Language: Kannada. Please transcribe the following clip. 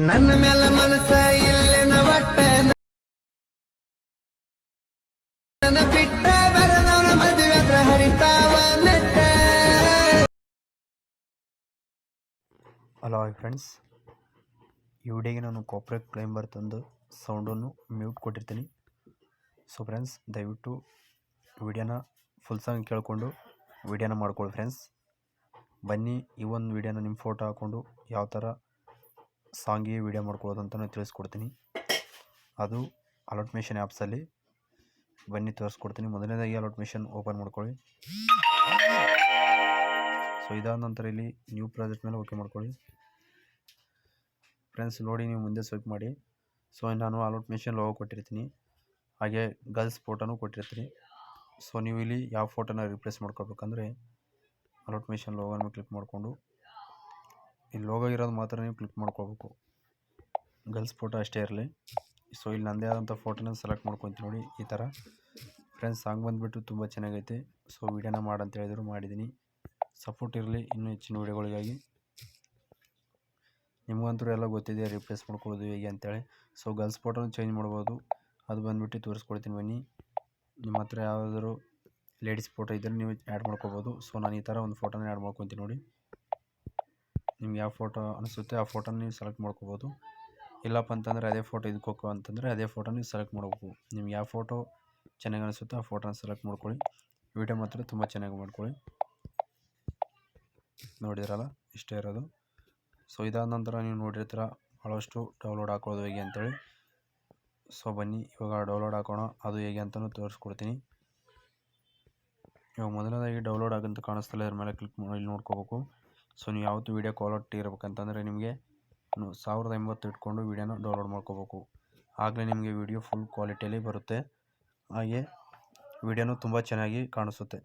ನನ್ನ ಮೇಲ ಮನಸ ಇಲ್ಲೆನ ಒಟ್ಟ ನನ್ನ ಬಿಟ್ಟ ಬರದವನ ಮದುವೆ ಹತ್ರ ಹರಿತಾವ ನೆಟ್ಟ. ಹಲೋ ಫ್ರೆಂಡ್ಸ್, ಈ ವಿಡಿಯೋಗೆ ನಾನು ಕಾಪರೇಟ್ ಕ್ಲೈಮ್ ಬರ್ತಂದು ಸೌಂಡನ್ನು ಮ್ಯೂಟ್ ಕೊಟ್ಟಿರ್ತೀನಿ. ಸೊ ಫ್ರೆಂಡ್ಸ್, ದಯವಿಟ್ಟು ವಿಡಿಯೋನ ಫುಲ್ ಸಾಂಗ್ ಕೇಳಿಕೊಂಡು ವಿಡಿಯೋನ ಮಾಡ್ಕೊಳ್ಳಿ ಫ್ರೆಂಡ್ಸ್. ಬನ್ನಿ ಈ ಒಂದು ವಿಡಿಯೋನ ನಿಮ್ಮ ಫೋಟೋ ಹಾಕ್ಕೊಂಡು ಯಾವ ಥರ ಸಾಂಗಿಗೆ ವಿಡಿಯೋ ಮಾಡ್ಕೊಳ್ಳೋದು ಅಂತ ನಾನು ತಿಳಿಸ್ಕೊಡ್ತೀನಿ. ಅದು ಅಲರ್ಟ್ ಮಿಷನ್ ಆ್ಯಪ್ಸಲ್ಲಿ ಬನ್ನಿ ತೋರಿಸ್ಕೊಡ್ತೀನಿ. ಮೊದಲನೇದಾಗಿ ಅಲರ್ಟ್ ಮಿಷನ್ ಓಪನ್ ಮಾಡ್ಕೊಳ್ಳಿ. ಸೊ ಇದಾದ ನಂತರ ಇಲ್ಲಿ ನ್ಯೂ ಪ್ರಾಜೆಕ್ಟ್ ಮೇಲೆ ಓಕೆ ಮಾಡ್ಕೊಳ್ಳಿ ಫ್ರೆಂಡ್ಸ್. ನೋಡಿ, ನೀವು ಮುಂದೆ ಸ್ವೈಪ್ ಮಾಡಿ. ಸೊ ನಾನು ಅಲರ್ಟ್ ಮಿಷನ್ ಲೋಗೋ ಕೊಟ್ಟಿರ್ತೀನಿ, ಹಾಗೆ ಗರ್ಲ್ಸ್ ಫೋಟೋನು ಕೊಟ್ಟಿರ್ತೀನಿ. ಸೊ ನೀವು ಇಲ್ಲಿ ಯಾವ ಫೋಟೋನ ರಿಪ್ಲೇಸ್ ಮಾಡ್ಕೋಬೇಕಂದ್ರೆ ಅಲರ್ಟ್ ಮಿಷನ್ ಲೋಗೋನ ಕ್ಲಿಕ್ ಮಾಡಿಕೊಂಡು ಇಲ್ಲಿ ಲೋಗೋ ಇರೋದು ಮಾತ್ರ ನೀವು ಕ್ಲಿಕ್ ಮಾಡ್ಕೋಬೇಕು, ಗರ್ಲ್ಸ್ ಫೋಟೋ ಅಷ್ಟೇ ಇರಲಿ. ಸೊ ಇಲ್ಲಿ ನನ್ನದೇ ಆದಂಥ ಫೋಟೋನ ಸೆಲೆಕ್ಟ್ ಮಾಡ್ಕೊತೀನಿ. ನೋಡಿ ಈ ಥರ ಫ್ರೆಂಡ್ಸ್. ಸಾಂಗ್ ಬಂದುಬಿಟ್ಟು ತುಂಬ ಚೆನ್ನಾಗೈತೆ. ಸೊ ವಿಡಿಯೋನ ಮಾಡಂತ ಹೇಳಿದ್ರು ಮಾಡಿದ್ದೀನಿ. ಸಪೋರ್ಟ್ ಇರಲಿ ಇನ್ನೂ ಹೆಚ್ಚಿನ ವಿಡಿಯೋಗಳಿಗಾಗಿ. ನಿಮಗಂತೂ ಎಲ್ಲ ಗೊತ್ತಿದೆ ರಿಪ್ಲೇಸ್ ಮಾಡ್ಕೊಳ್ಳೋದು ಹೇಗೆ ಅಂತೇಳಿ. ಸೊ ಗರ್ಲ್ಸ್ ಫೋಟೋನ ಚೇಂಜ್ ಮಾಡ್ಬೋದು, ಅದು ಬಂದುಬಿಟ್ಟು ತೋರಿಸ್ಕೊಡ್ತೀನಿ ಬನ್ನಿ. ನಿಮ್ಮ ಹತ್ರ ಯಾವುದಾದ್ರು ಲೇಡೀಸ್ ಫೋಟೋ ಇದ್ದರೆ ನೀವು ಆ್ಯಡ್ ಮಾಡ್ಕೋಬೋದು. ಸೊ ನಾನು ಈ ಥರ ಒಂದು ಫೋಟೋನ ಆ್ಯಡ್ ಮಾಡ್ಕೊತೀನಿ. ನೋಡಿ, ನಿಮ್ಗೆ ಯಾವ ಫೋಟೋ ಅನಿಸುತ್ತೆ ಆ ಫೋಟೋನ ನೀವು ಸೆಲೆಕ್ಟ್ ಮಾಡ್ಕೋಬೋದು. ಇಲ್ಲಪ್ಪ ಅಂತಂದರೆ ಅದೇ ಫೋಟೋ ಇದಕ್ಕೆ ಹೋಗೋ ಅಂತಂದರೆ ಅದೇ ಫೋಟೋ ನೀವು ಸೆಲೆಕ್ಟ್ ಮಾಡಬೇಕು. ನಿಮ್ಗೆ ಯಾವ ಫೋಟೋ ಚೆನ್ನಾಗಿ ಅನಿಸುತ್ತೆ ಆ ಫೋಟೋನ ಸೆಲೆಕ್ಟ್ ಮಾಡ್ಕೊಳ್ಳಿ. ವಿಡಿಯೋ ಮಾತ್ರ ತುಂಬ ಚೆನ್ನಾಗಿ ಮಾಡ್ಕೊಳ್ಳಿ. ನೋಡಿದ್ರಲ್ಲ, ಇಷ್ಟೇ ಇರೋದು. ಸೊ ಇದಾದ ನಂತರ ನೀವು ನೋಡಿರ್ತೀರ ಭಾಳಷ್ಟು ಡೌನ್ಲೋಡ್ ಹಾಕೋದು ಹೇಗೆ ಅಂತೇಳಿ. ಸೊ ಬನ್ನಿ ಇವಾಗ ಡೌನ್ಲೋಡ್ ಹಾಕೋಣ, ಅದು ಹೇಗೆ ಅಂತಲೂ ತೋರಿಸ್ಕೊಡ್ತೀನಿ. ಇವಾಗ ಮೊದಲನೇದಾಗಿ ಡೌನ್ಲೋಡ್ ಆಗಂತ ಕಾಣಿಸ್ತಲ್ಲ, ಇದ್ರ ಮೇಲೆ ಕ್ಲಿಕ್ ಮಾಡಿ ಇಲ್ಲಿ ನೋಡ್ಕೋಬೇಕು. ಸೊ ನೀವು ಯಾವತ್ತು ವೀಡಿಯೋ ಕ್ವಾಲಿಟಿ ಇರಬೇಕಂತಂದರೆ ನಿಮಗೆ 1080 ಇಟ್ಕೊಂಡು ವೀಡಿಯೋನ ಡೌನ್ಲೋಡ್ ಮಾಡ್ಕೋಬೇಕು. ಆಗಲೇ ನಿಮಗೆ ವೀಡಿಯೋ ಫುಲ್ ಕ್ವಾಲಿಟಿಯಲ್ಲಿ ಬರುತ್ತೆ, ಹಾಗೆ ವೀಡಿಯೋನು ತುಂಬ ಚೆನ್ನಾಗಿ ಕಾಣಿಸುತ್ತೆ.